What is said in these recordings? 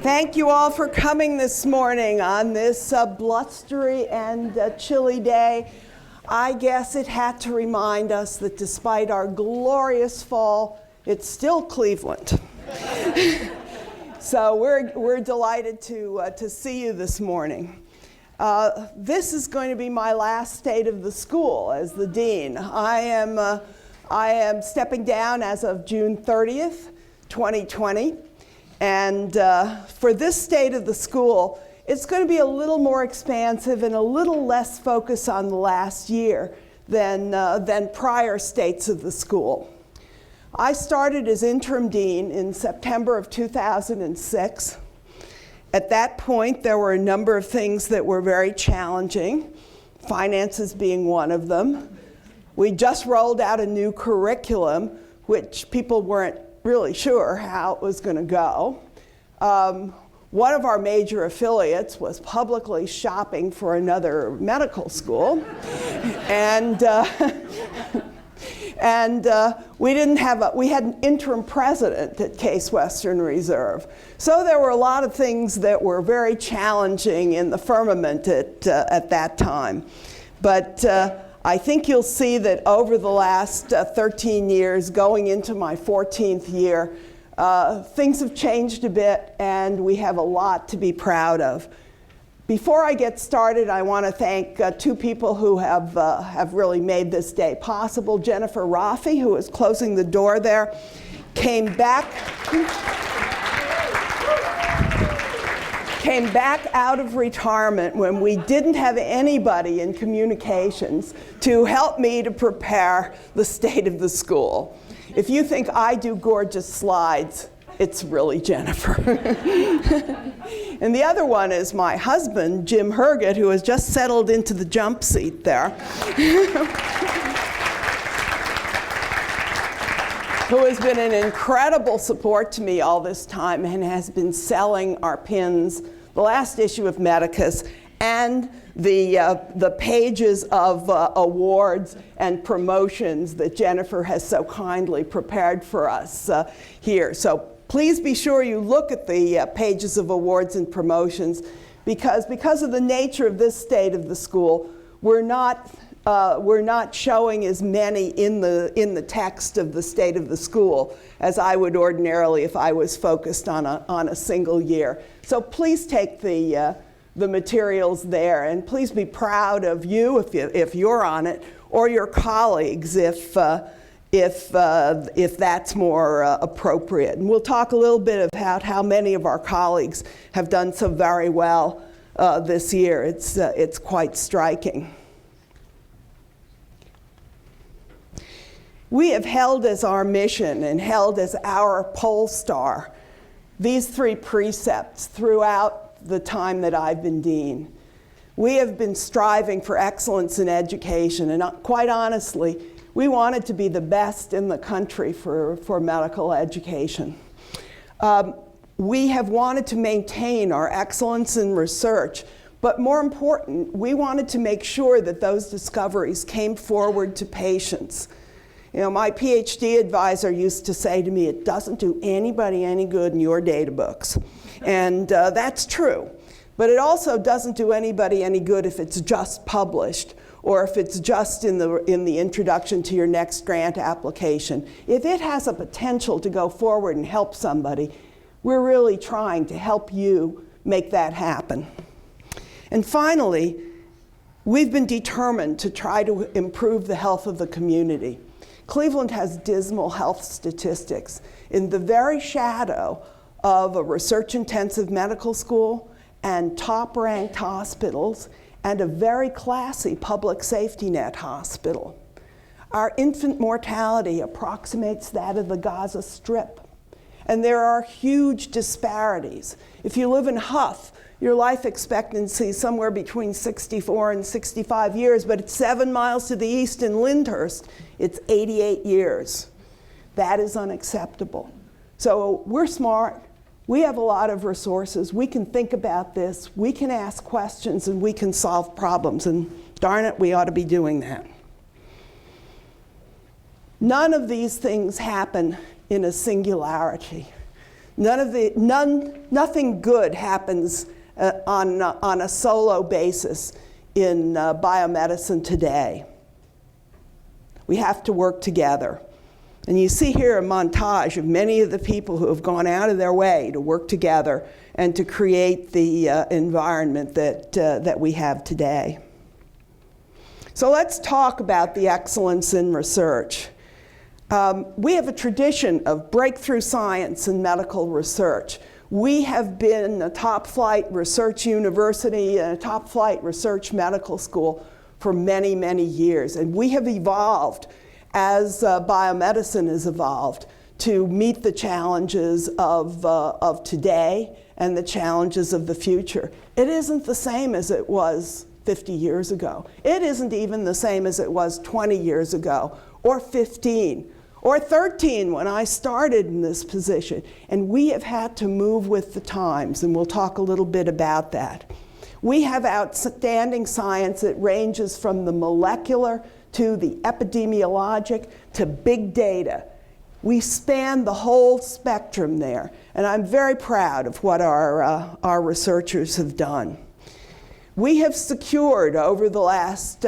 Thank you all for coming this morning on this blustery and chilly day. I guess it had to remind us that despite our glorious fall, it's still Cleveland. So we're delighted to see you this morning. This is going to be my last state of the school as the dean. I am stepping down as of June 30th, 2020. And for this state of the school, it's going to be a little more expansive and a little less focus on the last year than prior states of the school. I started as interim dean in September of 2006. At that point, there were a number of things that were very challenging, finances being one of them. We just rolled out a new curriculum, which people weren't really sure how it was going to go. One of our major affiliates was publicly shopping for another medical school. We had an interim president at Case Western Reserve. So there were a lot of things that were very challenging in the firmament at that time. But I think you'll see that over the last 13 years, going into my 14th year, things have changed a bit, and we have a lot to be proud of. Before I get started, I want to thank two people who have really made this day possible. Jennifer Rafi, who is closing the door there, came back out of retirement when we didn't have anybody in communications to help me to prepare the state of the school. If you think I do gorgeous slides, it's really Jennifer. And the other one is my husband, Jim Herget, who has just settled into the jump seat there. Who has been an incredible support to me all this time and has been selling our pins, the last issue of Medicus, and the pages of awards and promotions that Jennifer has so kindly prepared for us here. So please be sure you look at the pages of awards and promotions, because of the nature of this state of the school, we're not showing as many in the text of the state of the school as I would ordinarily if I was focused on a single year. So please take the materials there, and please be proud of you if you're on it, or your colleagues if that's more appropriate. And we'll talk a little bit about how many of our colleagues have done so very well this year. It's quite striking. We have held as our mission and held as our pole star these three precepts throughout the time that I've been dean. We have been striving for excellence in education, and quite honestly, we wanted to be the best in the country for medical education. We have wanted to maintain our excellence in research, but more important, we wanted to make sure that those discoveries came forward to patients. You know, my PhD advisor used to say to me, it doesn't do anybody any good in your data books. And that's true. But it also doesn't do anybody any good if it's just published, or if it's just in the introduction to your next grant application. If it has a potential to go forward and help somebody, we're really trying to help you make that happen. And finally, we've been determined to try to improve the health of the community. Cleveland has dismal health statistics in the very shadow of a research-intensive medical school and top-ranked hospitals and a very classy public safety net hospital. Our infant mortality approximates that of the Gaza Strip, and there are huge disparities. If you live in Huff, your life expectancy is somewhere between 64 and 65 years, but it's 7 miles to the east in Lyndhurst, it's 88 years. That is unacceptable. So we're smart. We have a lot of resources. We can think about this. We can ask questions, and we can solve problems. And darn it, we ought to be doing that. None of these things happen in a singularity. Nothing good happens on a solo basis in biomedicine today. We have to work together. And you see here a montage of many of the people who have gone out of their way to work together and to create the environment that we have today. So let's talk about the excellence in research. We have a tradition of breakthrough science in medical research. We have been a top-flight research university and a top-flight research medical school for many, many years. And we have evolved as biomedicine has evolved to meet the challenges of today and the challenges of the future. It isn't the same as it was 50 years ago. It isn't even the same as it was 20 years ago, or 15, or 13 when I started in this position. And we have had to move with the times, and we'll talk a little bit about that. We have outstanding science that ranges from the molecular to the epidemiologic to big data. We span the whole spectrum there, and I'm very proud of what our researchers have done. We have secured over the last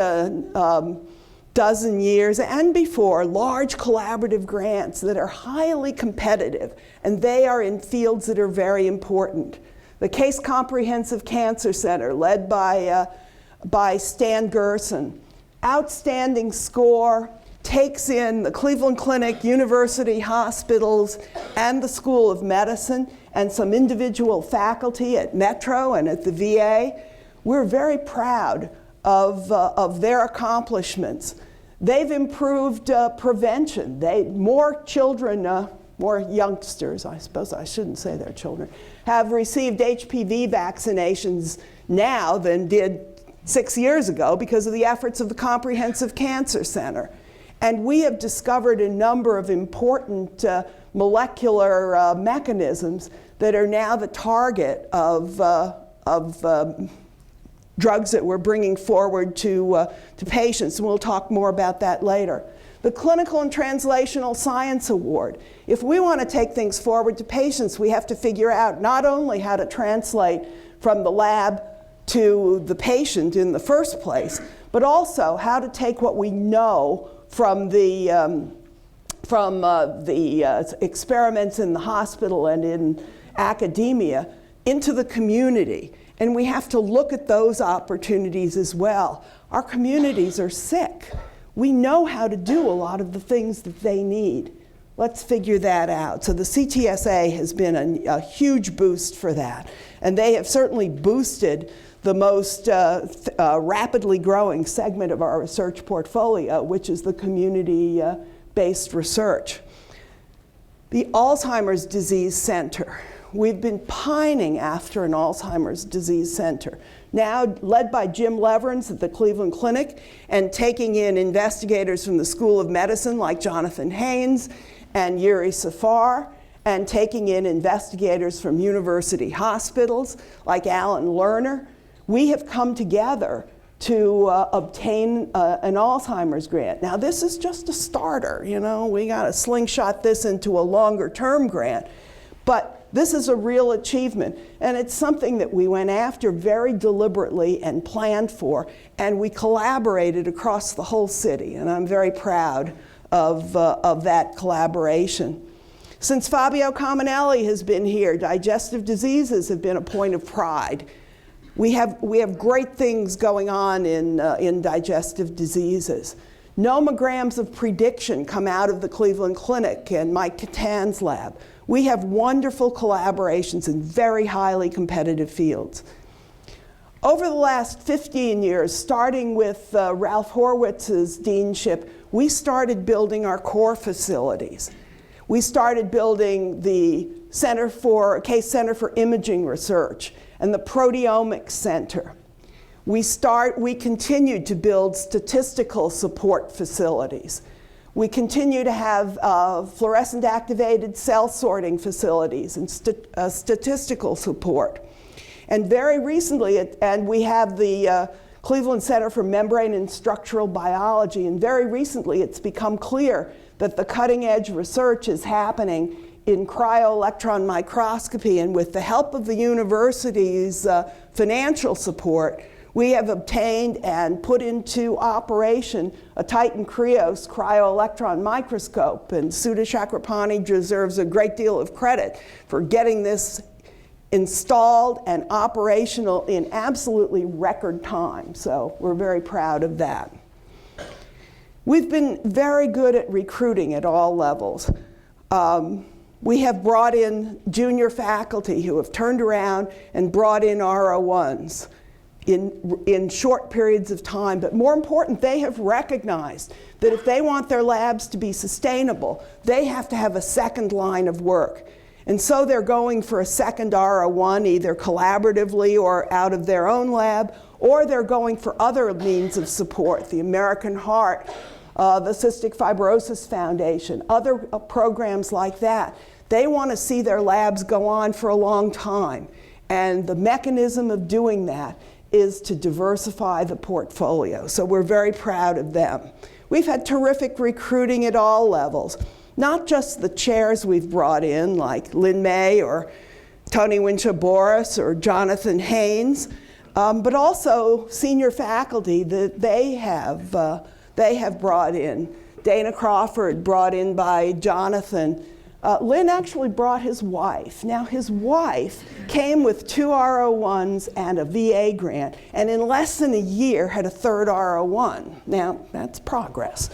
dozen years and before large collaborative grants that are highly competitive, and they are in fields that are very important. The Case Comprehensive Cancer Center, led by Stan Gerson, outstanding score, takes in the Cleveland Clinic, university hospitals, and the School of Medicine, and some individual faculty at Metro and at the VA. We're very proud of their accomplishments. They've improved prevention. More children, more youngsters, I suppose I shouldn't say they're children, have received HPV vaccinations now than did 6 years ago because of the efforts of the Comprehensive Cancer Center. And we have discovered a number of important molecular mechanisms that are now the target of drugs that we're bringing forward to patients, and we'll talk more about that later. The Clinical and Translational Science Award. If we want to take things forward to patients, we have to figure out not only how to translate from the lab to the patient in the first place, but also how to take what we know from the experiments in the hospital and in academia into the community. And we have to look at those opportunities as well. Our communities are sick. We know how to do a lot of the things that they need. Let's figure that out. So the CTSA has been a huge boost for that. And they have certainly boosted the most rapidly growing segment of our research portfolio, which is the community-based research. The Alzheimer's Disease Center. We've been pining after an Alzheimer's Disease Center, now led by Jim Leverins at the Cleveland Clinic and taking in investigators from the School of Medicine like Jonathan Haynes and Yuri Safar, and taking in investigators from university hospitals like Alan Lerner. We have come together to obtain an Alzheimer's grant. Now this is just a starter, you know, we got to slingshot this into a longer term grant. But this is a real achievement, and it's something that we went after very deliberately and planned for, and we collaborated across the whole city, and I'm very proud of that collaboration. Since Fabio Cominelli has been here, digestive diseases have been a point of pride. We have great things going on in digestive diseases. Nomograms of prediction come out of the Cleveland Clinic and Mike Catan's lab. We have wonderful collaborations in very highly competitive fields. Over the last 15 years, starting with Ralph Horwitz's deanship, we started building our core facilities. We started building the Case Center for Imaging Research and the Proteomics Center. We continued to build statistical support facilities. We continue to have fluorescent activated cell sorting facilities and statistical support. And very recently, we have the Cleveland Center for Membrane and Structural Biology, and very recently it's become clear that the cutting edge research is happening in cryo-electron microscopy, and with the help of the university's financial support, we have obtained and put into operation a Titan Krios cryo-electron microscope, and Sudha Chakrapani deserves a great deal of credit for getting this installed and operational in absolutely record time. So we're very proud of that. We've been very good at recruiting at all levels. We have brought in junior faculty who have turned around and brought in RO1s in short periods of time, but more important, they have recognized that if they want their labs to be sustainable, they have to have a second line of work. And so they're going for a second RO1, either collaboratively or out of their own lab, or they're going for other means of support, the American Heart, the Cystic Fibrosis Foundation, other programs like that. They want to see their labs go on for a long time. And the mechanism of doing that is to diversify the portfolio. So we're very proud of them. We've had terrific recruiting at all levels, not just the chairs we've brought in, like Lynn May or Tony Wincha-Boris or Jonathan Haynes, but also senior faculty that they have brought in. Dana Crawford, brought in by Jonathan. Lynn actually brought his wife. Now, his wife came with 2 RO1s and a VA grant, and in less than a year had a third RO1. Now, that's progress.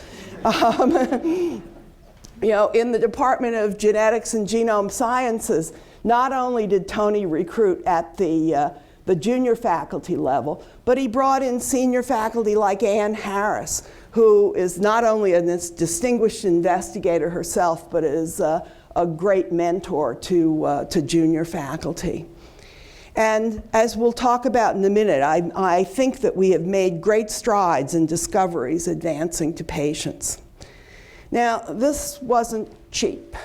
You know, in the Department of Genetics and Genome Sciences, not only did Tony recruit at the junior faculty level, but he brought in senior faculty like Ann Harris, who is not only a distinguished investigator herself, but is a great mentor to junior faculty. And as we'll talk about in a minute, I think that we have made great strides in discoveries advancing to patients. Now, this wasn't cheap.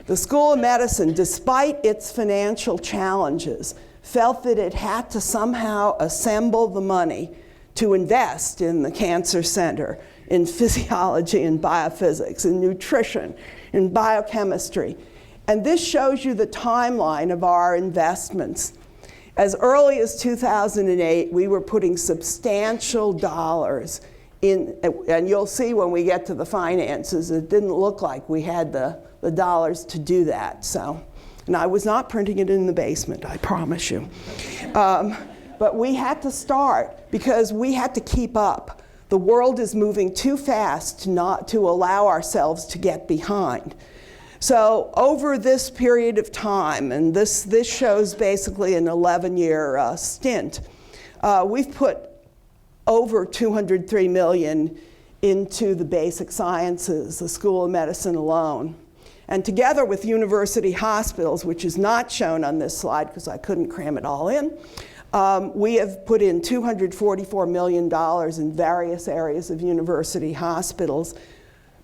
The School of Medicine, despite its financial challenges, felt that it had to somehow assemble the money to invest in the Cancer Center, in physiology and biophysics, in nutrition, in biochemistry. And this shows you the timeline of our investments. As early as 2008, we were putting substantial dollars in, and you'll see when we get to the finances, it didn't look like we had the dollars to do that. So, and I was not printing it in the basement, I promise you. But we had to start because we had to keep up. The world is moving too fast to allow ourselves to get behind. So over this period of time, and this shows basically an 11-year stint, we've put over $203 million into the basic sciences, the School of Medicine alone. And together with university hospitals, which is not shown on this slide because I couldn't cram it all in, we have put in $244 million in various areas of university hospitals.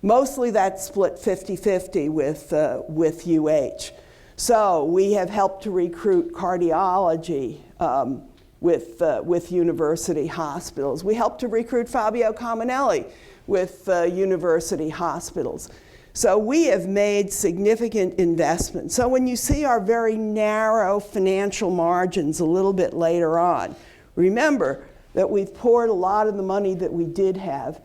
Mostly that's split 50-50 with UH. So we have helped to recruit cardiology with university hospitals. We helped to recruit Fabio Cominelli with university hospitals. So we have made significant investments. So when you see our very narrow financial margins a little bit later on, remember that we've poured a lot of the money that we did have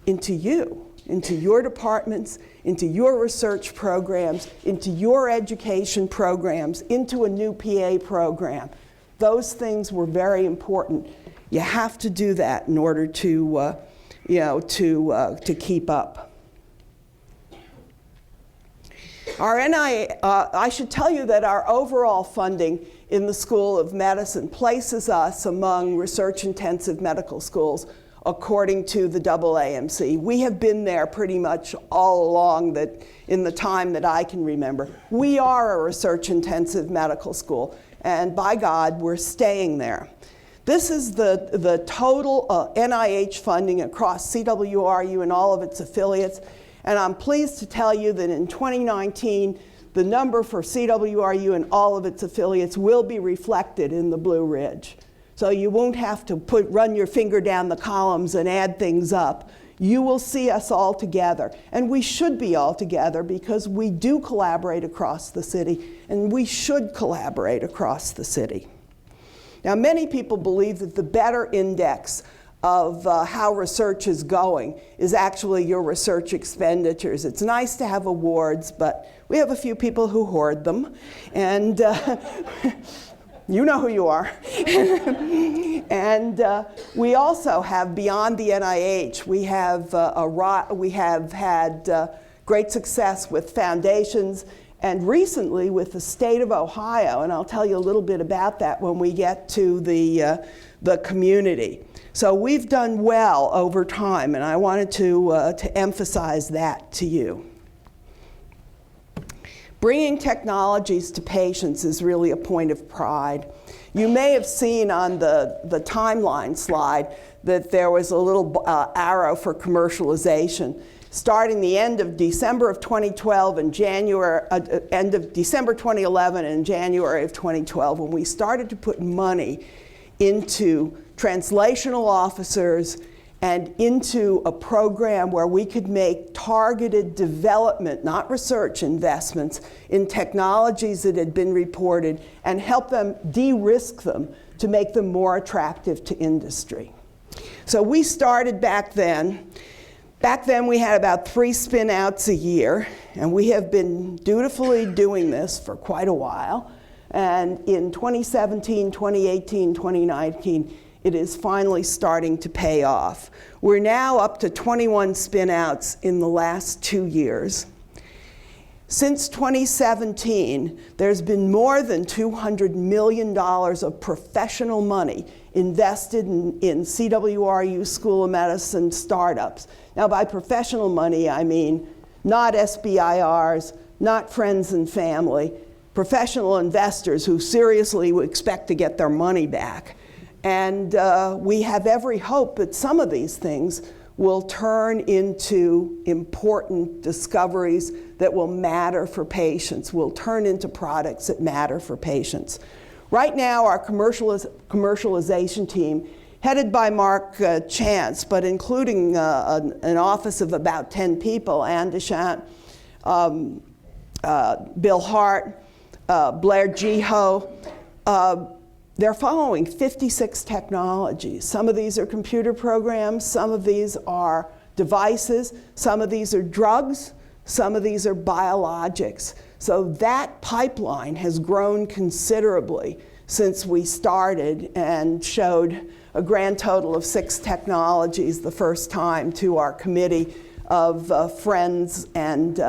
into you, into your departments, into your research programs, into your education programs, into a new PA program. Those things were very important. You have to do that in order to keep up. Our I should tell you that our overall funding in the School of Medicine places us among research-intensive medical schools according to the AAMC. We have been there pretty much all along that in the time that I can remember. We are a research-intensive medical school, and by God, we're staying there. This is the total NIH funding across CWRU and all of its affiliates. And I'm pleased to tell you that in 2019, the number for CWRU and all of its affiliates will be reflected in the Blue Ridge. So you won't have to run your finger down the columns and add things up. you will see us all together. And we should be all together because we do collaborate across the city, and we should collaborate across the city. Now, many people believe that the better index of how research is going is actually your research expenditures. It's nice to have awards, but we have a few people who hoard them, and you know who you are. And we also have, beyond the NIH, we have had great success with foundations, and recently with the state of Ohio, and I'll tell you a little bit about that when we get to the community. So we've done well over time, and I wanted to emphasize that to you. Bringing technologies to patients is really a point of pride. You may have seen on the timeline slide that there was a little arrow for commercialization. Starting the end of December of 2012 and end of December 2011 and January of 2012, when we started to put money into translational officers and into a program where we could make targeted development, not research investments, in technologies that had been reported and help them de-risk them to make them more attractive to industry. So we started back then. Back then we had about 3 spin-outs a year, and we have been dutifully doing this for quite a while. And in 2017, 2018, 2019, it is finally starting to pay off. We're now up to 21 spin-outs in the last 2 years. Since 2017, there's been more than $200 million of professional money invested in CWRU School of Medicine startups. Now, by professional money, I mean not SBIRs, not friends and family, professional investors who seriously expect to get their money back. And we have every hope that some of these things will turn into important discoveries that will matter for patients, will turn into products that matter for patients. Right now, our commercialization team, headed by Mark Chance, but including an office of about 10 people, Ann Deschamps, Bill Hart, Blair Geho, they're following 56 technologies. Some of these are computer programs, some of these are devices, some of these are drugs, some of these are biologics. So that pipeline has grown considerably since we started and showed a grand total of 6 technologies the first time to our committee of friends and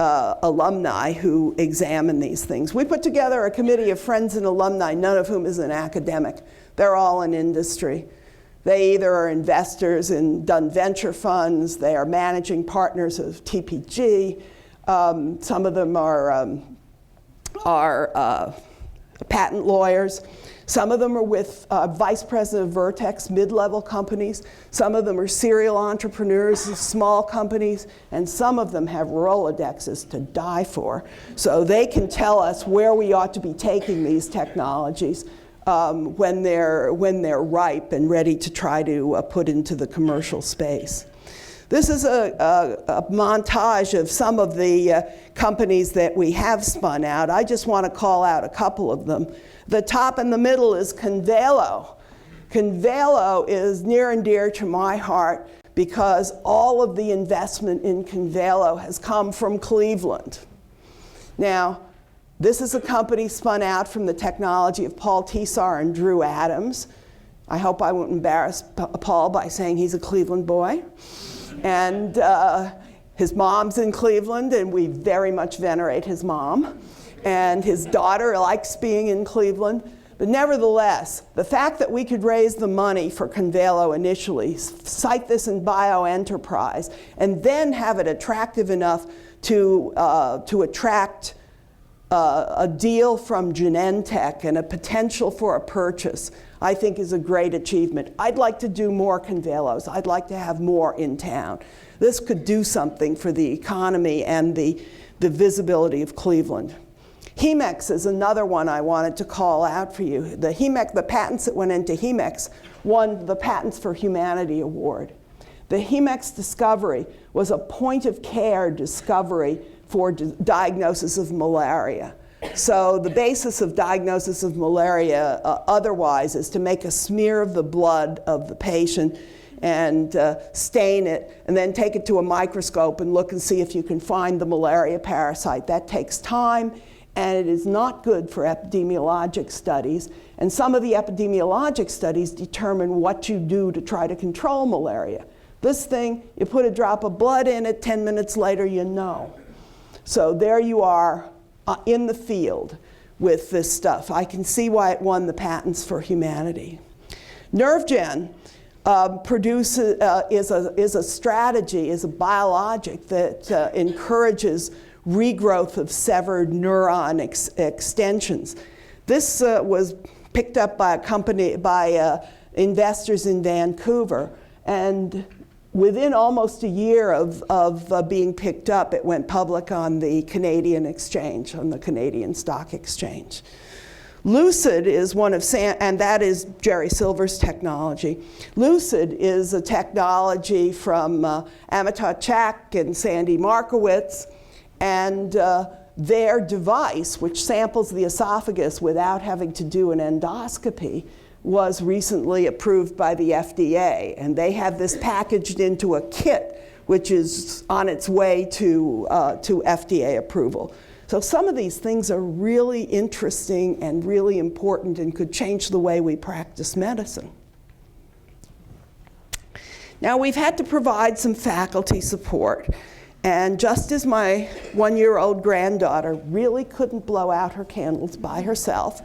alumni who examine these things. We put together a committee of friends and alumni, none of whom is an academic. They're all in industry. They either are investors in done venture funds, they are managing partners of TPG, some of them are patent lawyers. Some of them are with vice president of Vertex, mid-level companies. Some of them are serial entrepreneurs of small companies. And some of them have Rolodexes to die for. So they can tell us where we ought to be taking these technologies when they're ripe and ready to try to put into the commercial space. This is a montage of some of the companies that we have spun out. I just want to call out a couple of them. The top in the middle is Convelo. Convelo is near and dear to my heart because all of the investment in Convelo has come from Cleveland. Now, this is a company spun out from the technology of Paul Tesar and Drew Adams. I hope I won't embarrass Paul by saying he's a Cleveland boy. And his mom's in Cleveland, and we very much venerate his mom. And his daughter likes being in Cleveland. But nevertheless, the fact that we could raise the money for Convelo initially, cite this in bioenterprise, and then have it attractive enough to attract a deal from Genentech and a potential for a purchase, I think is a great achievement. I'd like to do more Convelos. I'd like to have more in town. This could do something for the economy and the visibility of Cleveland. Hemex is another one I wanted to call out for you. The patents that went into Hemex won the Patents for Humanity Award. The Hemex discovery was a point-of-care discovery for diagnosis of malaria. So the basis of diagnosis of malaria otherwise is to make a smear of the blood of the patient and stain it, and then take it to a microscope and look and see if you can find the malaria parasite. That takes time, and it is not good for epidemiologic studies. And some of the epidemiologic studies determine what you do to try to control malaria. This thing, you put a drop of blood in it, 10 minutes later you know. So there you are in the field with this stuff. I can see why it won the patents for humanity. NerveGen is a strategy, is a biologic that encourages regrowth of severed neuron extensions. This was picked up by a company, by investors in Vancouver, and within almost a year of being picked up, it went public on the Canadian exchange, on the Canadian Stock Exchange. Lucid is one of and that is Jerry Silver's technology. Lucid is a technology from Amitabh Chak and Sandy Markowitz, and their device, which samples the esophagus without having to do an endoscopy, was recently approved by the FDA, and they have this packaged into a kit which is on its way to FDA approval. So some of these things are really interesting and really important and could change the way we practice medicine. Now, we've had to provide some faculty support, and just as my one-year-old granddaughter really couldn't blow out her candles by herself,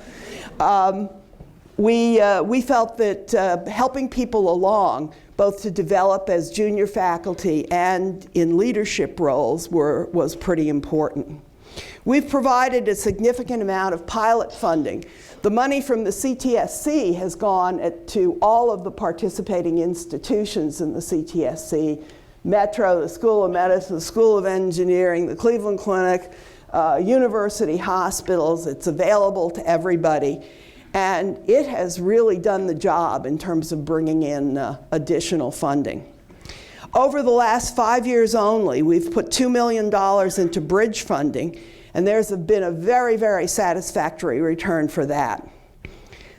we felt that helping people along, both to develop as junior faculty and in leadership roles, was pretty important. We've provided a significant amount of pilot funding. The money from the CTSC has gone to all of the participating institutions in the CTSC: Metro, the School of Medicine, the School of Engineering, the Cleveland Clinic, university hospitals. It's available to everybody. And it has really done the job in terms of bringing in additional funding. Over the last 5 years only, we've put $2 million into bridge funding, and there's been a very, very satisfactory return for that.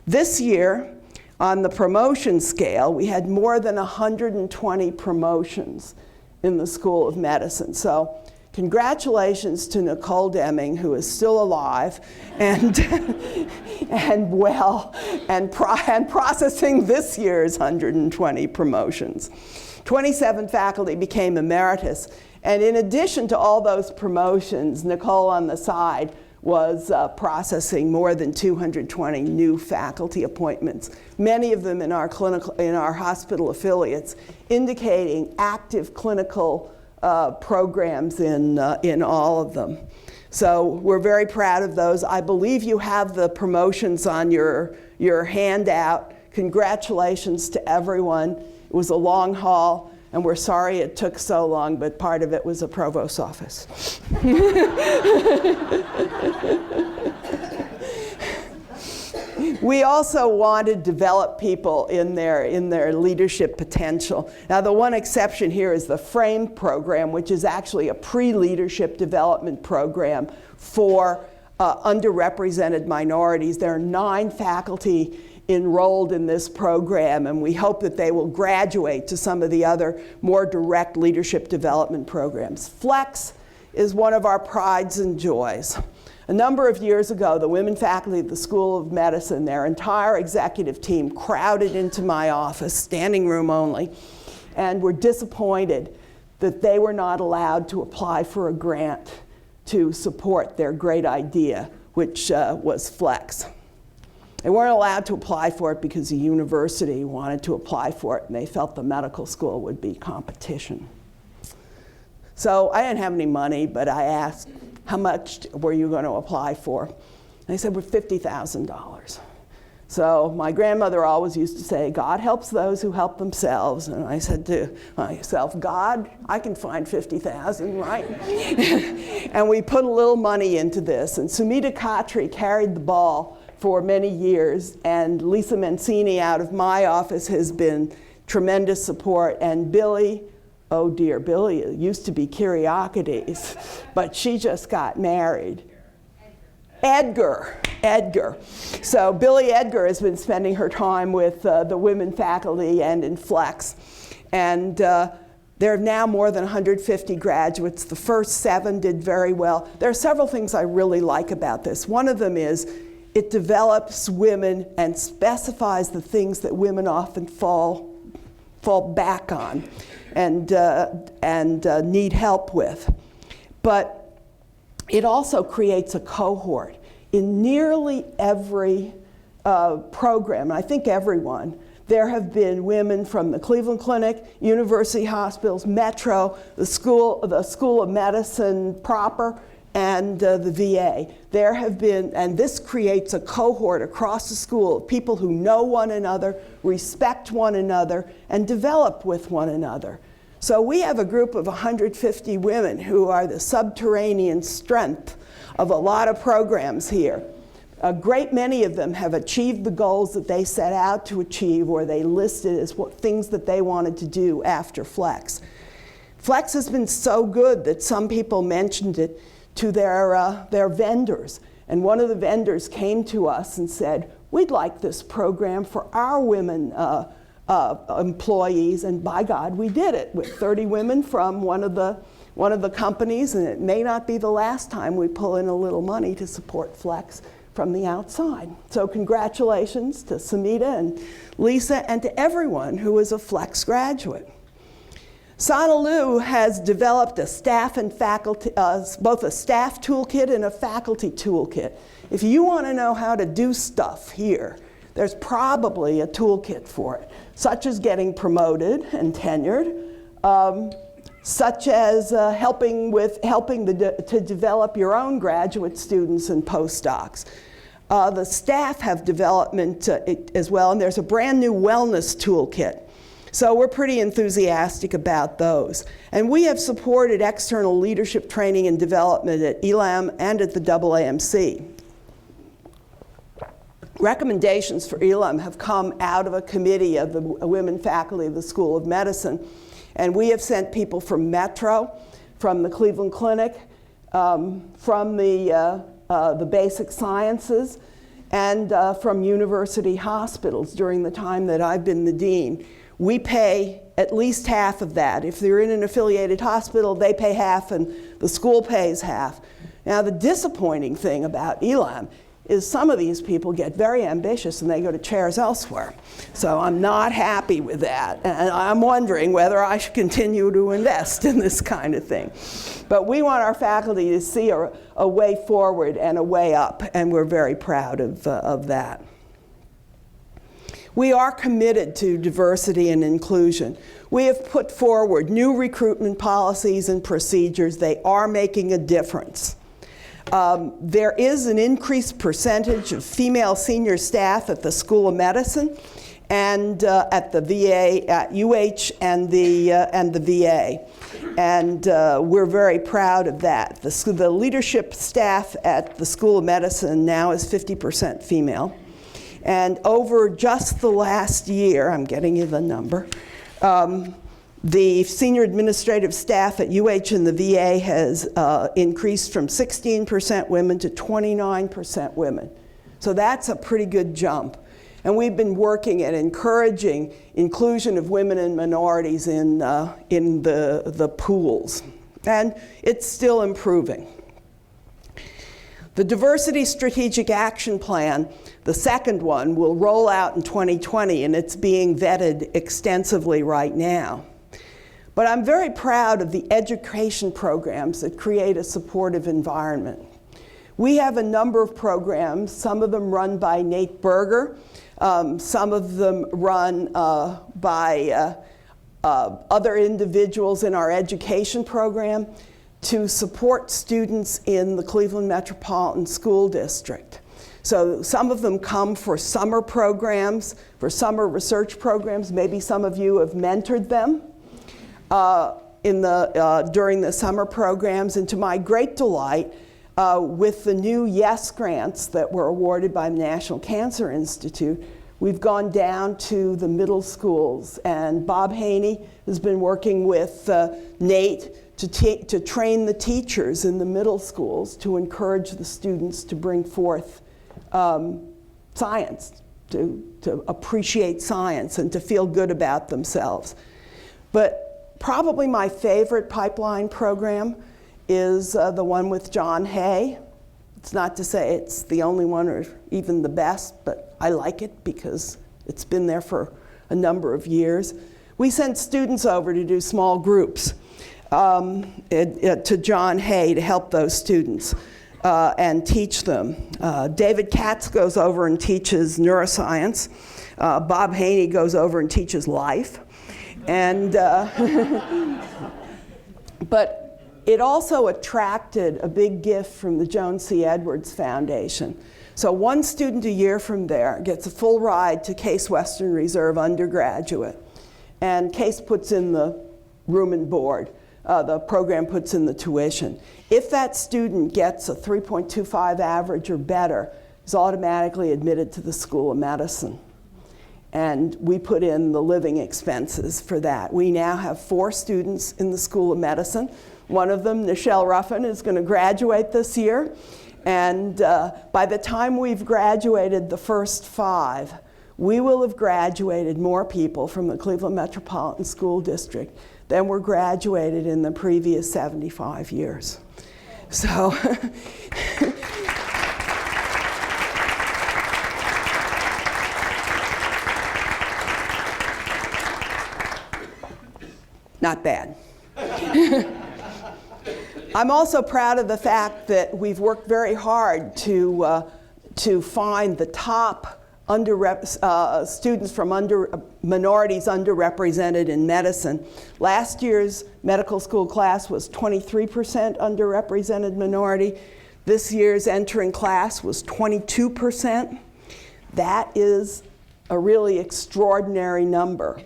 This year, on the promotion scale, we had more than 120 promotions in the School of Medicine. So congratulations to Nicole Deming, who is still alive and, and well, and processing this year's 120 promotions. 27 faculty became emeritus. And in addition to all those promotions, Nicole on the side was processing more than 220 new faculty appointments, many of them in our hospital affiliates, indicating active clinical programs in all of them. So we're very proud of those. I believe you have the promotions on your handout. Congratulations to everyone. It was a long haul, and we're sorry it took so long, but part of it was the provost's office. We also want to develop people in their leadership potential. Now, the one exception here is the FRAME program, which is actually a pre-leadership development program for underrepresented minorities. There are 9 faculty enrolled in this program, and we hope that they will graduate to some of the other more direct leadership development programs. FLEX is one of our prides and joys. A number of years ago, the women faculty at the School of Medicine, their entire executive team, crowded into my office, standing room only, and were disappointed that they were not allowed to apply for a grant to support their great idea, which was FLEX. They weren't allowed to apply for it because the university wanted to apply for it, and they felt the medical school would be competition. So I didn't have any money, but I asked, how much were you going to apply for? And they said, well, $50,000. So my grandmother always used to say, God helps those who help themselves. And I said to myself, God, I can find $50,000, right? And we put a little money into this. And Sumita Khatri carried the ball for many years. And Lisa Mancini out of my office has been tremendous support. And Billy, oh dear, Billy used to be Kyriakides, but she just got married. Edgar. So Billy Edgar has been spending her time with the women faculty and in Flex. And there are now more than 150 graduates. The first 7 did very well. There are several things I really like about this. One of them is it develops women and specifies the things that women often fall back on and need help with. But it also creates a cohort. In nearly every program, and I think everyone, there have been women from the Cleveland Clinic, University Hospitals, Metro, the School of Medicine proper, and the VA. There have been, and this creates a cohort across the school of people who know one another, respect one another, and develop with one another. So we have a group of 150 women who are the subterranean strength of a lot of programs here. A great many of them have achieved the goals that they set out to achieve, or they listed as things that they wanted to do after Flex. Flex has been so good that some people mentioned it to their vendors. And one of the vendors came to us and said, we'd like this program for our women employees, and by God, we did it with 30 women from one of the companies, and it may not be the last time we pull in a little money to support Flex from the outside. So congratulations to Samita and Lisa and to everyone who is a Flex graduate. Sonaloo has developed a staff and faculty, both a staff toolkit and a faculty toolkit. If you want to know how to do stuff here, there's probably a toolkit for it, such as getting promoted and tenured, such as helping to develop your own graduate students and postdocs. The staff have development as well, and there's a brand new wellness toolkit. So we're pretty enthusiastic about those. And we have supported external leadership training and development at ELAM and at the AAMC. Recommendations for ELAM have come out of a committee of the women faculty of the School of Medicine. And we have sent people from Metro, from the Cleveland Clinic, from the basic sciences, and from university hospitals during the time that I've been the dean. We pay at least half of that. If they're in an affiliated hospital, they pay half and the school pays half. Now, the disappointing thing about ELAM is some of these people get very ambitious and they go to chairs elsewhere. So I'm not happy with that. And I'm wondering whether I should continue to invest in this kind of thing. But we want our faculty to see a way forward and a way up, and we're very proud of that. We are committed to diversity and inclusion. We have put forward new recruitment policies and procedures. They are making a difference. There is an increased percentage of female senior staff at the School of Medicine and at the VA, at UH and the VA. And we're very proud of that. The leadership staff at the School of Medicine now is 50% female. And over just the last year, I'm getting you the number, the senior administrative staff at UH and the VA has increased from 16% women to 29% women. So that's a pretty good jump. And we've been working at encouraging inclusion of women and minorities in the pools. And it's still improving. The Diversity Strategic Action Plan, the second one, will roll out in 2020, and it's being vetted extensively right now. But I'm very proud of the education programs that create a supportive environment. We have a number of programs, some of them run by Nate Berger, some of them run by other individuals in our education program to support students in the Cleveland Metropolitan School District. So some of them come for summer programs, for summer research programs. Maybe some of you have mentored them during the summer programs. And to my great delight, with the new YES grants that were awarded by the National Cancer Institute, We've gone down to the middle schools, and Bob Haney has been working with Nate to train the teachers in the middle schools to encourage the students to bring forth science, to appreciate science and to feel good about themselves. But probably my favorite pipeline program is the one with John Hay. It's not to say it's the only one or even the best, but I like it because it's been there for a number of years. We send students over to do small groups to John Hay to help those students and teach them. David Katz goes over and teaches neuroscience. Bob Haney goes over and teaches life. And but it also attracted a big gift from the Joan C. Edwards Foundation. So one student a year from there gets a full ride to Case Western Reserve undergraduate. And Case puts in the room and board. The program puts in the tuition. If that student gets a 3.25 average or better, is automatically admitted to the School of Medicine. And we put in the living expenses for that. We now have 4 students in the School of Medicine. One of them, Nichelle Ruffin, is going to graduate this year. And by the time we've graduated the first 5, we will have graduated more people from the Cleveland Metropolitan School District than were graduated in the previous 75 years. So, not bad. I'm also proud of the fact that we've worked very hard to find the top students from minorities underrepresented in medicine. Last year's medical school class was 23% underrepresented minority. This year's entering class was 22%. That is a really extraordinary number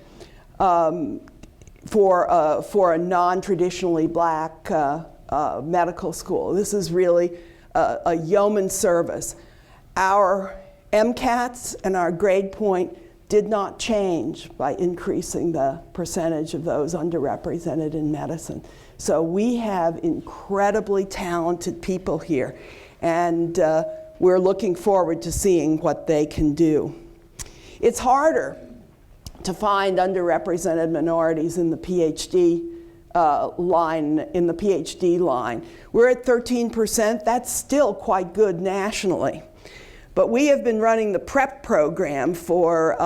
for a non-traditionally black medical school. This is really a yeoman service. Our MCATs and our grade point did not change by increasing the percentage of those underrepresented in medicine. So we have incredibly talented people here, and we're looking forward to seeing what they can do. It's harder to find underrepresented minorities in the PhD line. We're at 13%. That's still quite good nationally. But we have been running the prep program for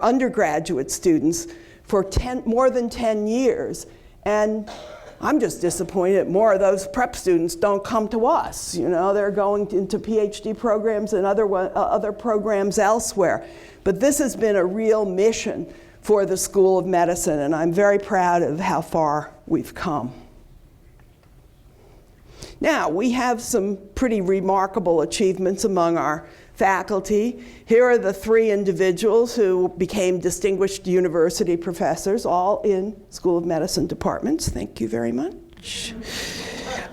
undergraduate students for more than 10 years. And I'm just disappointed more of those prep students don't come to us. You know, they're going into PhD programs and other programs elsewhere. But this has been a real mission for the School of Medicine, and I'm very proud of how far we've come. Now, we have some pretty remarkable achievements among our faculty. Here are the 3 individuals who became distinguished university professors, all in School of Medicine departments. Thank you very much.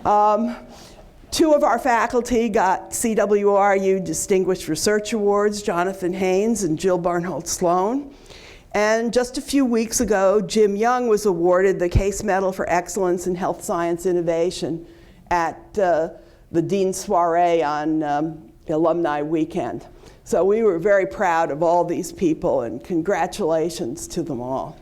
2 of our faculty got CWRU Distinguished Research Awards, Jonathan Haynes and Jill Barnholt Sloan. And just a few weeks ago, Jim Young was awarded the Case Medal for Excellence in Health Science Innovation at the Dean's Soiree on Alumni Weekend. So we were very proud of all these people, and congratulations to them all.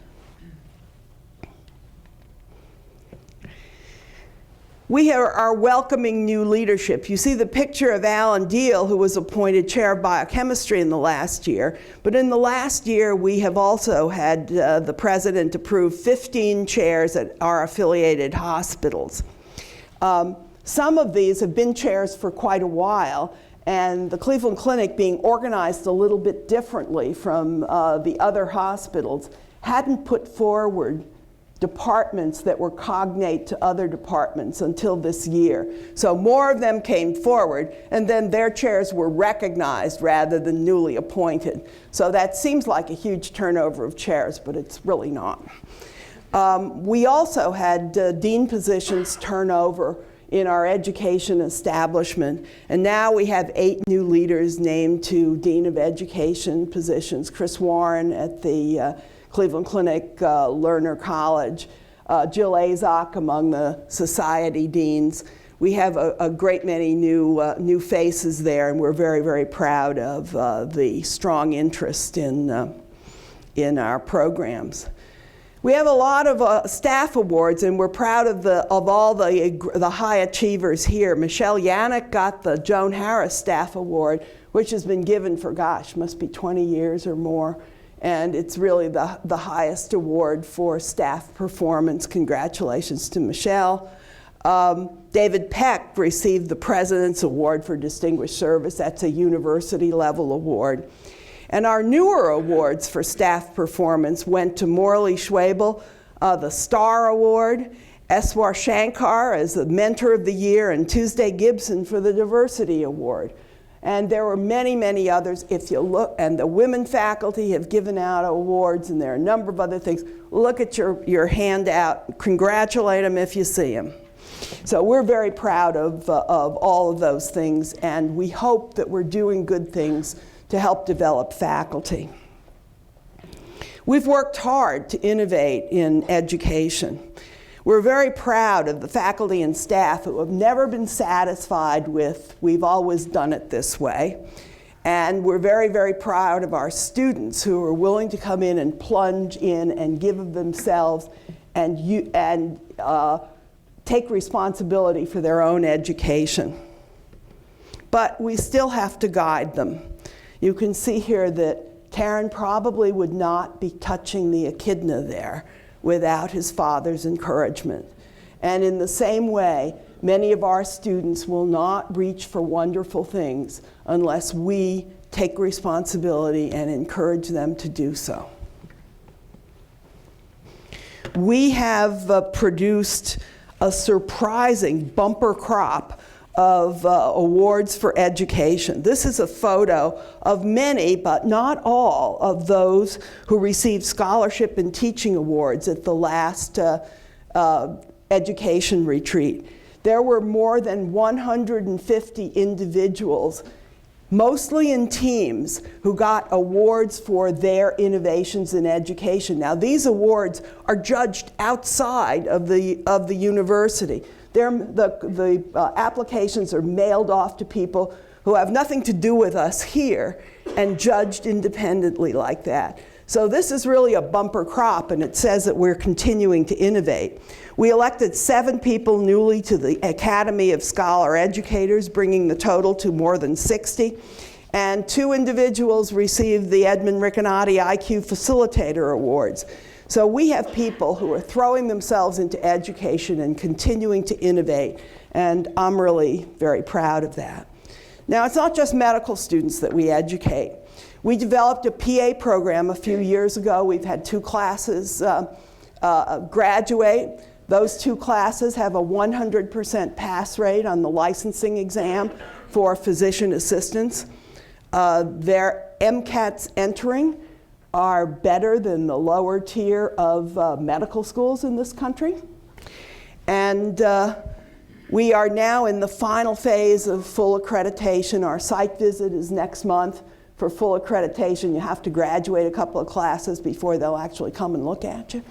We are welcoming new leadership. You see the picture of Alan Deal, who was appointed chair of biochemistry in the last year. But in the last year, we have also had the president approve 15 chairs at our affiliated hospitals. Some of these have been chairs for quite a while, and the Cleveland Clinic, being organized a little bit differently from the other hospitals, hadn't put forward departments that were cognate to other departments until this year. So more of them came forward, and then their chairs were recognized rather than newly appointed. So that seems like a huge turnover of chairs, but it's really not. We also had dean positions turn over in our education establishment. And now we have 8 new leaders named to Dean of Education positions. Chris Warren at the Cleveland Clinic Lerner College, Jill Azok among the society deans. We have a great many new faces there, and we're very, very proud of the strong interest in our programs. We have a lot of staff awards, and we're proud of all the high achievers here. Michelle Yannick got the Joan Harris Staff Award, which has been given for, gosh, must be 20 years or more. And it's really the highest award for staff performance. Congratulations to Michelle. David Peck received the President's Award for Distinguished Service. That's a university level award. And our newer awards for staff performance went to Morley Schwabel, the Star Award, Eswar Shankar as the Mentor of the Year, and Tuesday Gibson for the Diversity Award. And there were many, many others. If you look, and the women faculty have given out awards, and there are a number of other things. Look at your handout. Congratulate them if you see them. So we're very proud of all of those things, and we hope that we're doing good things to help develop faculty. We've worked hard to innovate in education. We're very proud of the faculty and staff who have never been satisfied with, we've always done it this way. And we're very, very proud of our students who are willing to come in and plunge in and give of themselves and take responsibility for their own education. But we still have to guide them. You can see here that Taryn probably would not be touching the echidna there without his father's encouragement. And in the same way, many of our students will not reach for wonderful things unless we take responsibility and encourage them to do so. We have produced a surprising bumper crop of awards for education. This is a photo of many, but not all, of those who received scholarship and teaching awards at the last education retreat. There were more than 150 individuals, mostly in teams, who got awards for their innovations in education. Now, these awards are judged outside of the university. The applications are mailed off to people who have nothing to do with us here and judged independently like that. So this is really a bumper crop, and it says that we're continuing to innovate. We elected 7 people newly to the Academy of Scholar Educators, bringing the total to more than 60. And 2 individuals received the Edmund Riccinati IQ Facilitator Awards. So we have people who are throwing themselves into education and continuing to innovate, and I'm really very proud of that. Now, it's not just medical students that we educate. We developed a PA program a few years ago. We've had 2 classes graduate. Those 2 classes have a 100% pass rate on the licensing exam for physician assistants. Their MCATs entering are better than the lower tier of medical schools in this country. And we are now in the final phase of full accreditation. Our site visit is next month. For full accreditation, you have to graduate a couple of classes before they'll actually come and look at you.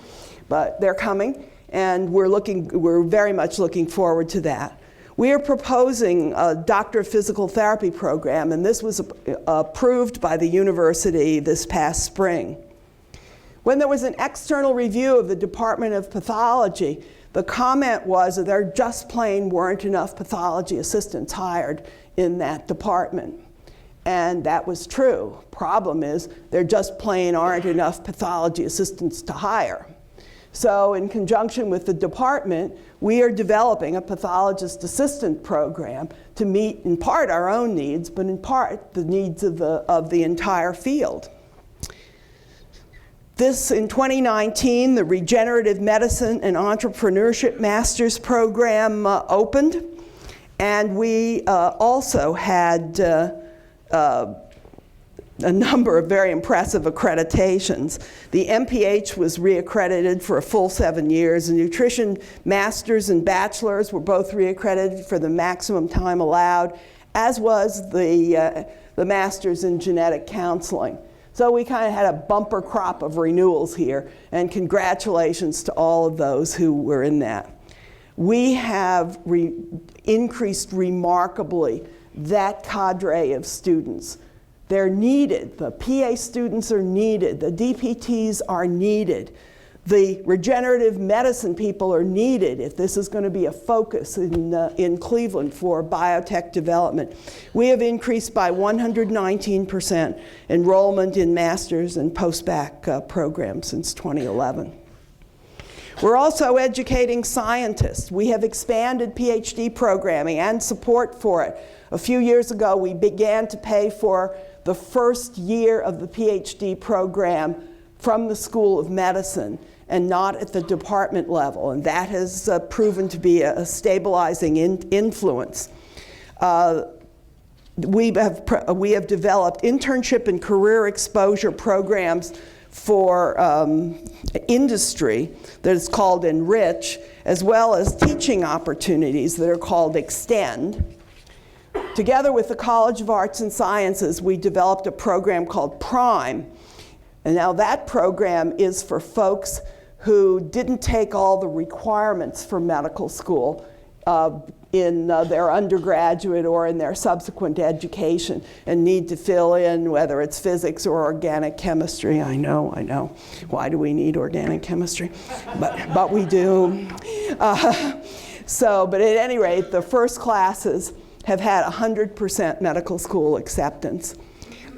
But they're coming, and we're very much looking forward to that. We are proposing a Doctor of Physical Therapy program, and this was approved by the university this past spring. When there was an external review of the Department of Pathology, the comment was that there just plain weren't enough pathology assistants hired in that department. And that was true. Problem is, there just plain aren't enough pathology assistants to hire. So in conjunction with the department, we are developing a pathologist assistant program to meet in part our own needs, but in part the needs of the entire field. This, in 2019, the Regenerative Medicine and Entrepreneurship Master's Program opened, and we also had a number of very impressive accreditations. The MPH was reaccredited for a full 7 years. The nutrition masters and bachelors were both reaccredited for the maximum time allowed, as was the masters in genetic counseling. So we kind of had a bumper crop of renewals here, and congratulations to all of those who were in that. We have increased remarkably that cadre of students. They're needed. The PA students are needed. The DPTs are needed. The regenerative medicine people are needed if this is going to be a focus in Cleveland for biotech development. We have increased by 119% enrollment in master's and post-bac programs since 2011. We're also educating scientists. We have expanded PhD programming and support for it. A few years ago, we began to pay for the first year of the PhD program from the School of Medicine and not at the department level, and that has proven to be a stabilizing influence. We have developed internship and career exposure programs for industry that is called Enrich, as well as teaching opportunities that are called Extend. Together with the College of Arts and Sciences, we developed a program called Prime. And now that program is for folks who didn't take all the requirements for medical school in their undergraduate or in their subsequent education and need to fill in whether it's physics or organic chemistry. I know. Why do we need organic chemistry? But we do. But at any rate, the first classes have had 100% medical school acceptance.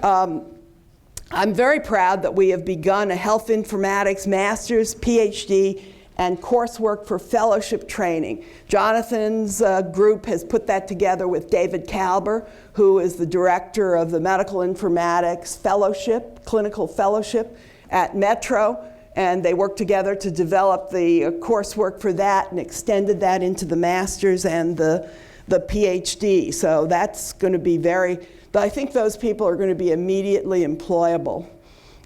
I'm very proud that we have begun a health informatics master's, PhD, and coursework for fellowship training. Jonathan's group has put that together with David Kalber, who is the director of the Medical Informatics Fellowship, Clinical Fellowship at Metro, and they worked together to develop the coursework for that and extended that into the master's and the PhD. So that's going to be I think those people are going to be immediately employable.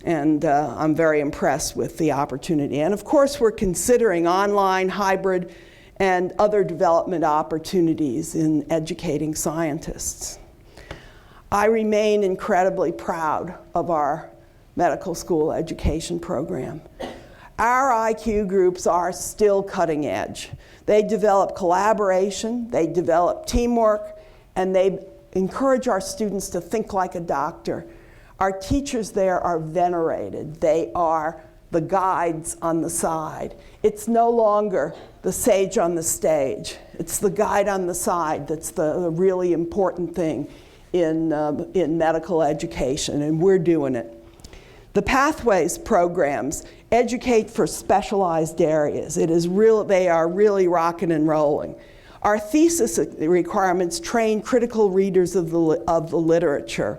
And I'm very impressed with the opportunity. And of course, we're considering online, hybrid, and other development opportunities in educating scientists. I remain incredibly proud of our medical school education program. Our IQ groups are still cutting edge. They develop collaboration, they develop teamwork, and they encourage our students to think like a doctor. Our teachers there are venerated. They are the guides on the side. It's no longer the sage on the stage. It's the guide on the side that's the really important thing in medical education, and we're doing it. The Pathways programs educate for specialized areas. They are really rocking and rolling. Our thesis requirements train critical readers of the literature.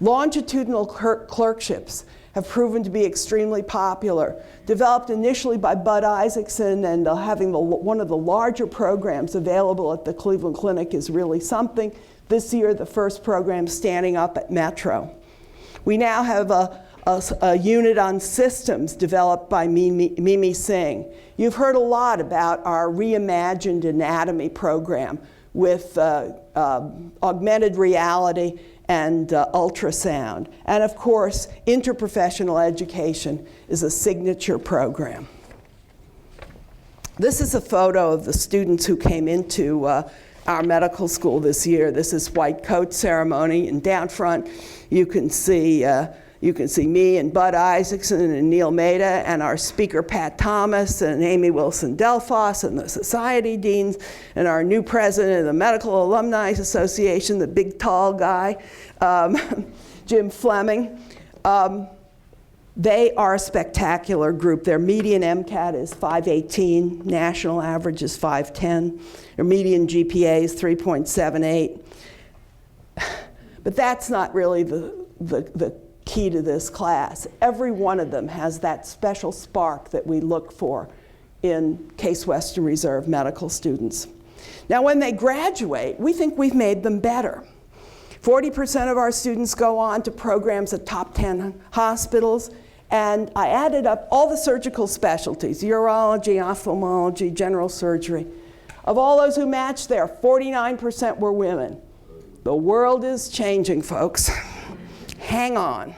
Longitudinal clerkships have proven to be extremely popular. Developed initially by Bud Isaacson and having one of the larger programs available at the Cleveland Clinic is really something. This year, the first program standing up at Metro. We now have a unit on systems developed by Mimi Singh. You've heard a lot about our reimagined anatomy program with augmented reality and ultrasound. And of course, interprofessional education is a signature program. This is a photo of the students who came into our medical school this year. This is white coat ceremony, and down front you can see me and Bud Isaacson and Neil Maida and our speaker Pat Thomas and Amy Wilson Delphos and the society deans and our new president of the Medical Alumni Association, the big tall guy, Jim Fleming. They are a spectacular group. Their median MCAT is 518, national average is 510. Their median GPA is 3.78. But that's not really the key to this class. Every one of them has that special spark that we look for in Case Western Reserve medical students. Now, when they graduate, we think we've made them better. 40% of our students go on to programs at top 10 hospitals. And I added up all the surgical specialties, urology, ophthalmology, general surgery. Of all those who matched there, 49% were women. The world is changing, folks. Hang on.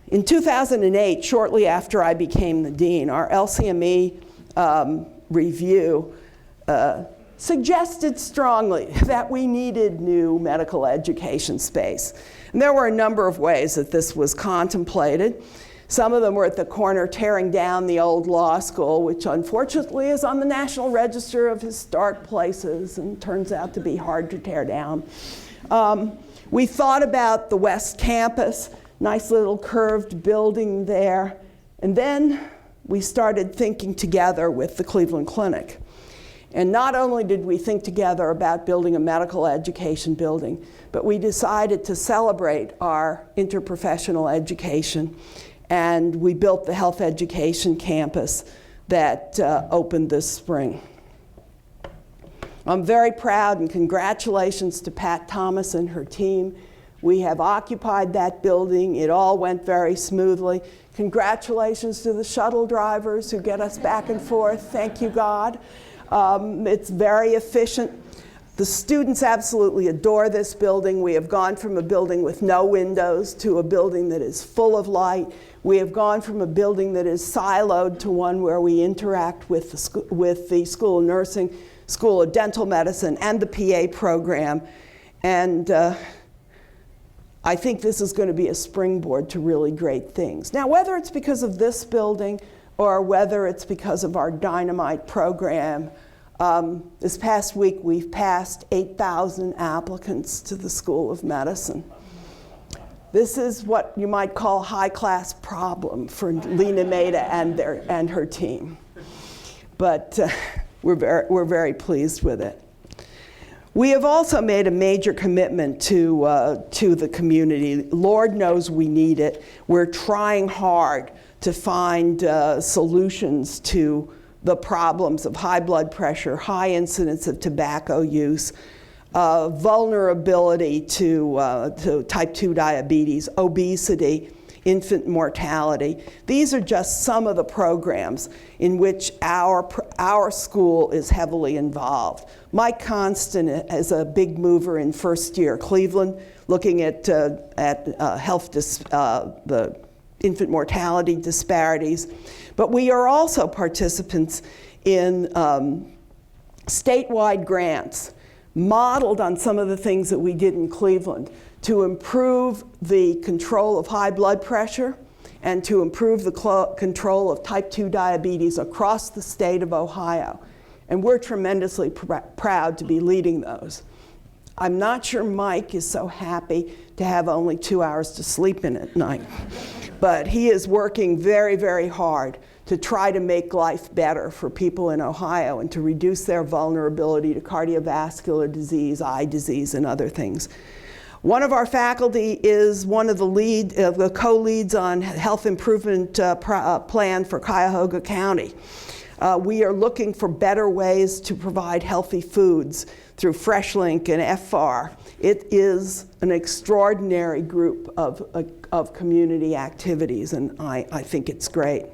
In 2008, shortly after I became the dean, our LCME review suggested strongly that we needed new medical education space. And there were a number of ways that this was contemplated. Some of them were at the corner tearing down the old law school, which unfortunately is on the National Register of Historic Places and turns out to be hard to tear down. We thought about the West Campus, nice little curved building there. And then we started thinking together with the Cleveland Clinic. And not only did we think together about building a medical education building, but we decided to celebrate our interprofessional education. And we built the health education campus that opened this spring. I'm very proud, and congratulations to Pat Thomas and her team. We have occupied that building. It all went very smoothly. Congratulations to the shuttle drivers who get us back and forth. Thank you, God. It's very efficient. The students absolutely adore this building. We have gone from a building with no windows to a building that is full of light. We have gone from a building that is siloed to one where we interact with the School of Nursing, School of Dental Medicine, and the PA program. And I think this is going to be a springboard to really great things. Now, whether it's because of this building or whether it's because of our Dynamite program, this past week we've passed 8,000 applicants to the School of Medicine. This is what you might call a high-class problem for Lena Maida and her team. But we're very pleased with it. We have also made a major commitment to the community. Lord knows we need it. We're trying hard to find solutions to the problems of high blood pressure, high incidence of tobacco use, vulnerability to type 2 diabetes, obesity, infant mortality. These are just some of the programs in which our school is heavily involved. Mike Constant is a big mover in first year Cleveland, looking at the infant mortality disparities. But we are also participants in statewide grants modeled on some of the things that we did in Cleveland to improve the control of high blood pressure and to improve the control of type 2 diabetes across the state of Ohio. And we're tremendously proud to be leading those. I'm not sure Mike is so happy to have only 2 hours to sleep in at night, but he is working very, very hard to try to make life better for people in Ohio and to reduce their vulnerability to cardiovascular disease, eye disease, and other things. One of our faculty is one of the co-leads on health improvement plan for Cuyahoga County. We are looking for better ways to provide healthy foods through FreshLink and FR. It is an extraordinary group of community activities, and I think it's great.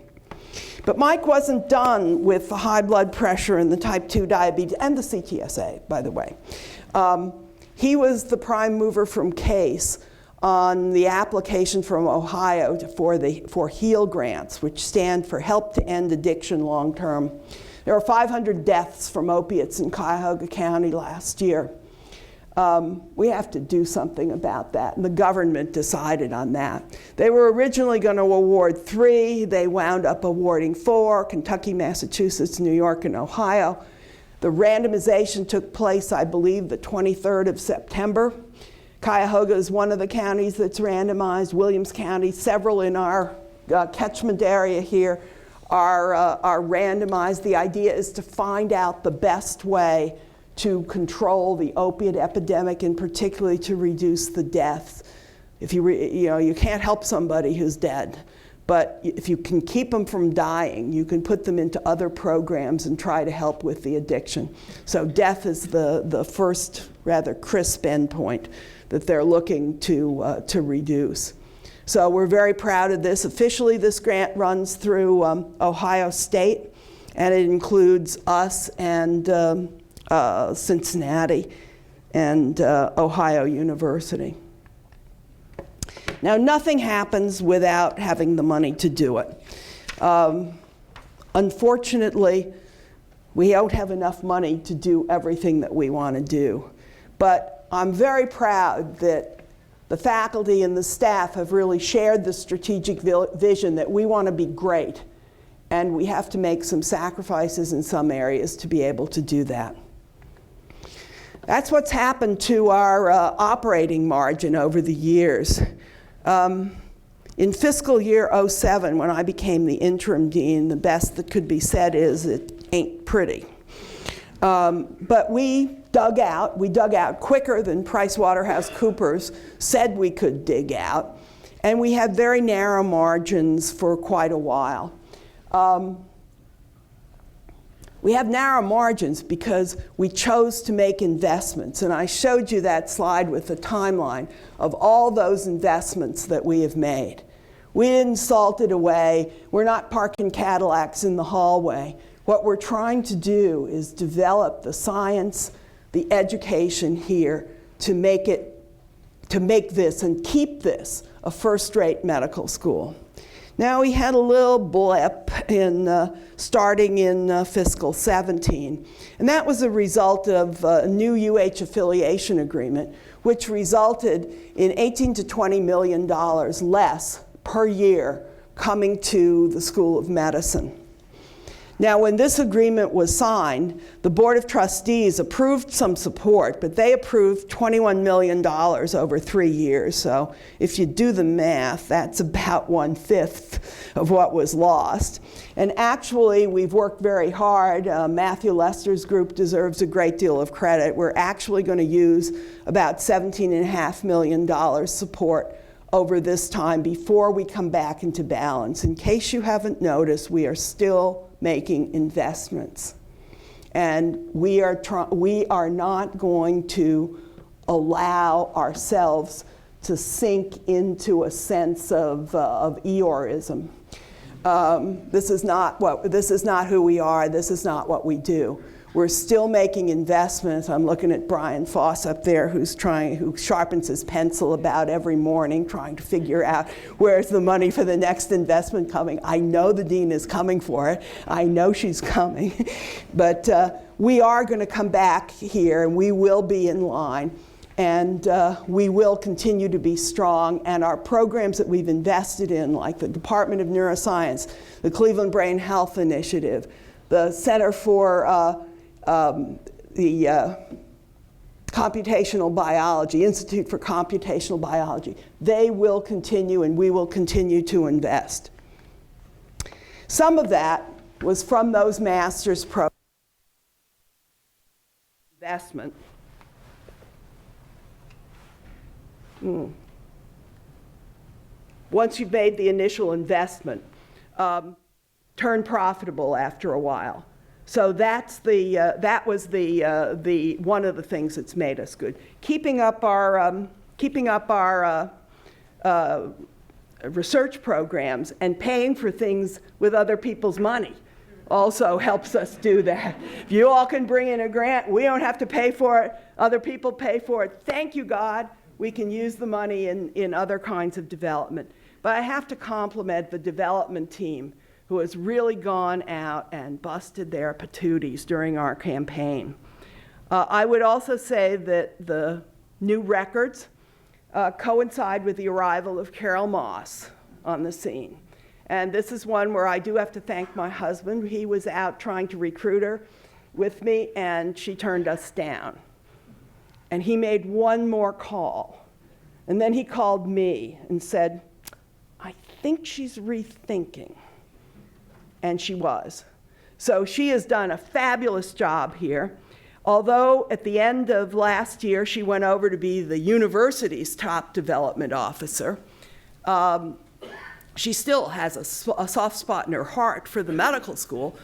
But Mike wasn't done with the high blood pressure and the type 2 diabetes, and the CTSA, by the way. He was the prime mover from CASE on the application from Ohio for HEAL grants, which stand for Help to End Addiction Long Term. There were 500 deaths from opiates in Cuyahoga County last year. We have to do something about that, and the government decided on that. They were originally going to award 3. They wound up awarding 4, Kentucky, Massachusetts, New York, and Ohio. The randomization took place, I believe, the 23rd of September. Cuyahoga is one of the counties that's randomized. Williams County, several in our catchment area here are randomized. The idea is to find out the best way to control the opiate epidemic, and particularly to reduce the deaths. If you can't help somebody who's dead, but if you can keep them from dying, you can put them into other programs and try to help with the addiction. So death is the first rather crisp endpoint that they're looking to reduce. So we're very proud of this. Officially, this grant runs through Ohio State, and it includes us and Cincinnati and Ohio University. Now, nothing happens without having the money to do it. Unfortunately, we don't have enough money to do everything that we want to do. But I'm very proud that the faculty and the staff have really shared the strategic vision that we want to be great, and we have to make some sacrifices in some areas to be able to do that. That's what's happened to our operating margin over the years. In fiscal year 07, when I became the interim dean, the best that could be said is it ain't pretty. But we dug out quicker than PricewaterhouseCoopers said we could dig out, and we had very narrow margins for quite a while. We have narrow margins because we chose to make investments, and I showed you that slide with the timeline of all those investments that we have made. We didn't salt it away. We're not parking Cadillacs in the hallway. What we're trying to do is develop the science, the education here to make this and keep this a first-rate medical school. Now, we had a little blip starting in fiscal 17, and that was a result of a new UH affiliation agreement, which resulted in $18 to $20 million less per year coming to the School of Medicine. Now, when this agreement was signed, the Board of Trustees approved some support, but they approved $21 million over 3 years. So if you do the math, that's about 1/5 of what was lost. And actually, we've worked very hard. Matthew Lester's group deserves a great deal of credit. We're actually going to use about $17.5 million support over this time before we come back into balance. In case you haven't noticed, we are still making investments. And we are not going to allow ourselves to sink into a sense of Eeyoreism. This is not who we are. This is not what we do. We're still making investments. I'm looking at Brian Foss up there who sharpens his pencil about every morning trying to figure out where's the money for the next investment coming. I know the dean is coming for it. I know she's coming. But we are going to come back here and we will be in line. And we will continue to be strong. And our programs that we've invested in, like the Department of Neuroscience, the Cleveland Brain Health Initiative, the Center for the Computational Biology, Institute for Computational Biology, they will continue and we will continue to invest. Some of that was from those master's programs investment. Once you've made the initial investment, turn profitable after a while. So that was the one of the things that's made us good. Keeping up our research programs and paying for things with other people's money also helps us do that. If you all can bring in a grant, we don't have to pay for it. Other people pay for it. Thank you, God. We can use the money in other kinds of development. But I have to compliment the development team who has really gone out and busted their patooties during our campaign. I would also say that the new records coincide with the arrival of Carol Moss on the scene. And this is one where I do have to thank my husband. He was out trying to recruit her with me, and she turned us down. And he made one more call. And then he called me and said, I think she's rethinking. And she was. So she has done a fabulous job here. Although at the end of last year, she went over to be the university's top development officer, she still has a soft spot in her heart for the medical school,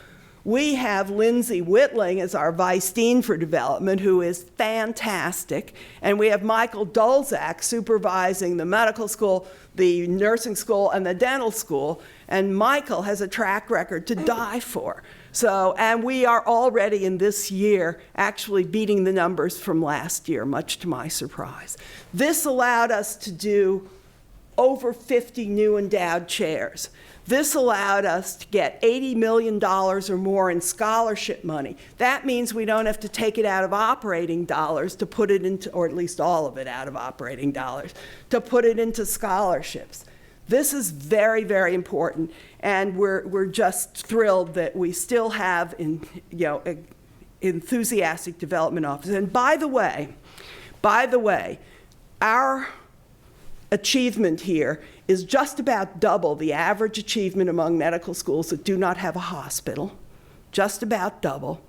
We have Lindsay Whitling as our Vice Dean for Development, who is fantastic. And we have Michael Dolzak supervising the medical school, the nursing school, and the dental school. And Michael has a track record to die for. So, and we are already in this year actually beating the numbers from last year, much to my surprise. This allowed us to do over 50 new endowed chairs. This allowed us to get $80 million or more in scholarship money. That means we don't have to take it out of operating dollars to put it into, or at least all of it out of operating dollars, to put it into scholarships. This is very, very important, and we're just thrilled that we still have enthusiastic development officers. And by the way, our achievement here is just about double the average achievement among medical schools that do not have a hospital, just about double.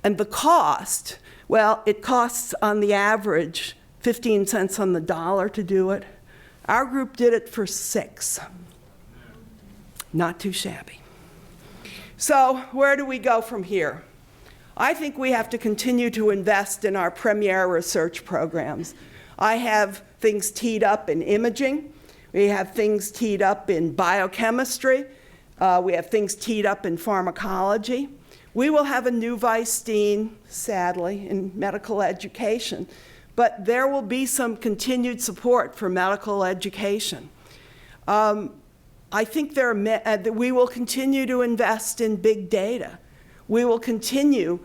And the cost, well, it costs on the average 15 cents on the dollar to do it. Our group did it for 6. Not too shabby. So where do we go from here? I think we have to continue to invest in our premier research programs. I have things teed up in imaging. We have things teed up in biochemistry. We have things teed up in pharmacology. We will have a new vice dean, sadly, in medical education. But there will be some continued support for medical education. I think we will continue to invest in big data. We will continue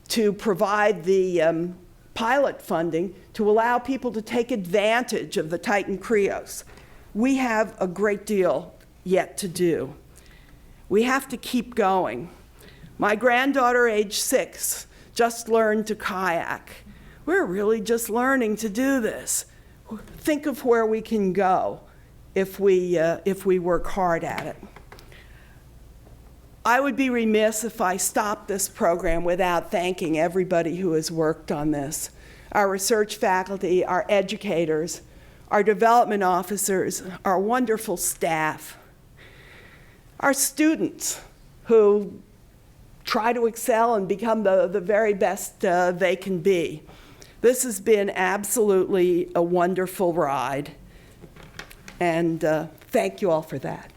to provide the pilot funding to allow people to take advantage of the Titan Krios. We have a great deal yet to do. We have to keep going. My granddaughter, age 6, just learned to kayak. We're really just learning to do this. Think of where we can go if we work hard at it. I would be remiss if I stopped this program without thanking everybody who has worked on this. Our research faculty, our educators, our development officers, our wonderful staff, our students who try to excel and become the very best they can be. This has been absolutely a wonderful ride, and thank you all for that.